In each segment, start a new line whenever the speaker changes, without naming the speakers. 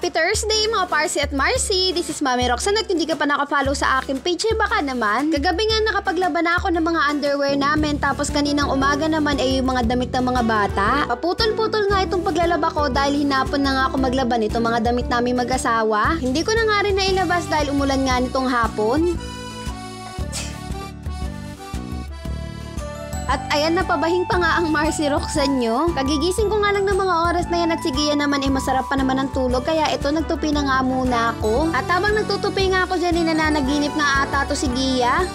Happy Thursday mga Parsi at Marcy! This is Mami Roxanne at kung di ka pa nakafollow sa aking page, baka naman. Kagabi nga nakapaglaban ako ng mga underwear namin, tapos kaninang umaga naman ay yung mga damit ng mga bata. Paputol-putol nga itong paglalaba ko dahil hinapon na nga ako maglaban itong mga damit namin mag-asawa. Hindi ko na nga rin nailabas dahil umulan nga nitong hapon. At ayan, napabahing pa nga ang Marcy Roxanne nyo. Kagigising ko nga lang ng mga oras na yan at si Gia naman ay masarap pa naman ang tulog, kaya ito nagtupi na nga muna ako. At habang nagtutupi nga ako dyan, nananaginip nga ata to si Gia.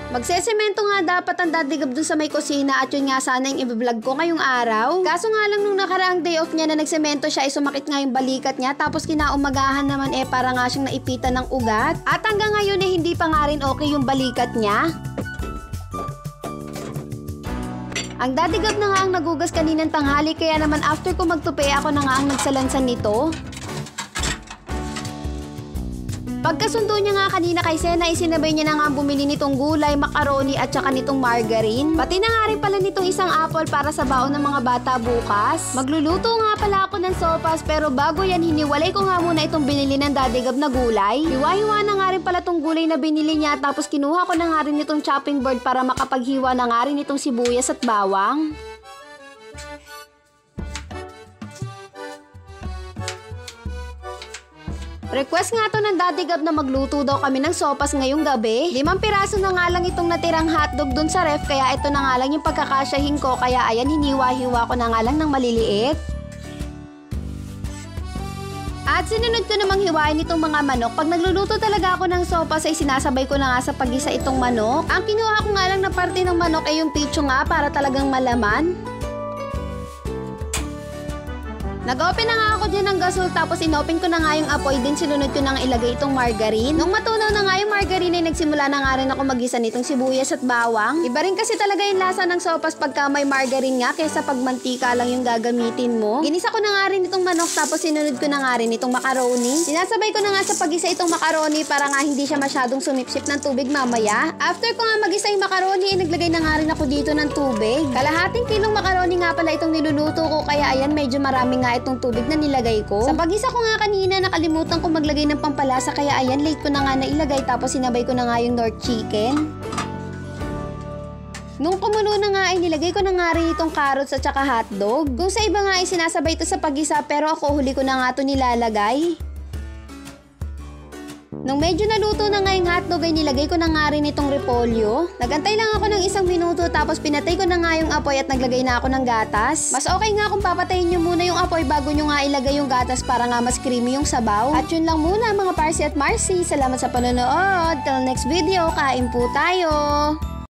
Magsesemento nga dapat ang dadigab dun sa may kusina at yun nga sana yung i-vlog ko ngayong araw. Kaso nga lang nung nakaraang day off niya na nagsemento siya ay sumakit nga yung balikat niya, tapos kinaumagahan naman para nga siyang naipitan ng ugat. At hanggang ngayon hindi pa nga rin okay yung balikat niya. Ang dadigab na nga ang nagugas kaninang tanghali, kaya naman after ko magtupi ako na nga ang nagsalansan nito. Pagkasundo niya nga kanina kay Sena, isinabay niya na nga bumili nitong gulay, macaroni at saka nitong margarine. Pati na nga rin pala nitong isang apple para sa baon ng mga bata bukas. Magluluto nga pala ako ng sopas, pero bago yan hiniwalay ko nga muna itong binili ng dadigab na gulay. Hiwa-hiwa na nga rin pala itong gulay na binili niya, tapos kinuha ko na nga rin itong chopping board para makapaghiwa na nga rin itong sibuyas at bawang. Request nga to ng dadigab na magluto daw kami ng sopas ngayong gabi. 5 piraso na nga lang itong natirang hotdog dun sa ref, kaya ito na nga lang yung pagkakasyahin ko, kaya ayan, hiniwa-hiwa ko na nga lang ng maliliit. At sinunod ko namang hiwain itong mga manok. Pag nagluluto talaga ako ng sopas ay sinasabay ko na nga sa pag-isa itong manok. Ang kinuha ko nga lang na parte ng manok ay yung picho nga para talagang malaman. Nag-open na nga ako dyan ng gasol, tapos inopen ko na nga yung apoy, din sinunod ko na nga ilagay itong margarine. Nung matunaw na nga yung margarine ay nagsimula na nga rin ako magisa nitong sibuyas at bawang. Iba rin kasi talaga yung lasa ng sopas pagka may margarine nga kaysa pag mantika lang yung gagamitin mo. Ginisa ko na nga rin itong manok, tapos sinunod ko na nga rin itong macaroni. Sinasabay ko na nga sa pag-isa itong macaroni para nga hindi siya masyadong sumipsip ng tubig mamaya. After ko nga mag-isa yung macaroni, naglagay na nga rin ako dito ng tubig. Kalahating kilong macaroni nga pala itong niluluto ko, kaya ayan, medyo marami nga itong tubig na nilagay ko. Sa pag-isa ko nga kanina, nakalimutan ko maglagay ng pampalasa, kaya ayan, late ko na nga nailagay, tapos sinabay ko na nga yung North chicken. Nung kumulo na nga ay nilagay ko na nga rin itong carrots at saka hotdog. Kung sa iba nga ay sinasabay ito sa pag-isa, pero ako huli ko na nga ito nilalagay. Nung medyo naluto na nga yung hotdog ay nilagay ko na nga rin itong repolyo. Nagantay lang ako ng 1 minuto, tapos pinatay ko na nga yung apoy at naglagay na ako ng gatas. Mas okay nga kung papatayin nyo muna yung apoy bago nyo nga ilagay yung gatas para nga mas creamy yung sabaw. At yun lang muna mga Parsi at Marcy. Salamat sa panonood. Till next video, kain po tayo!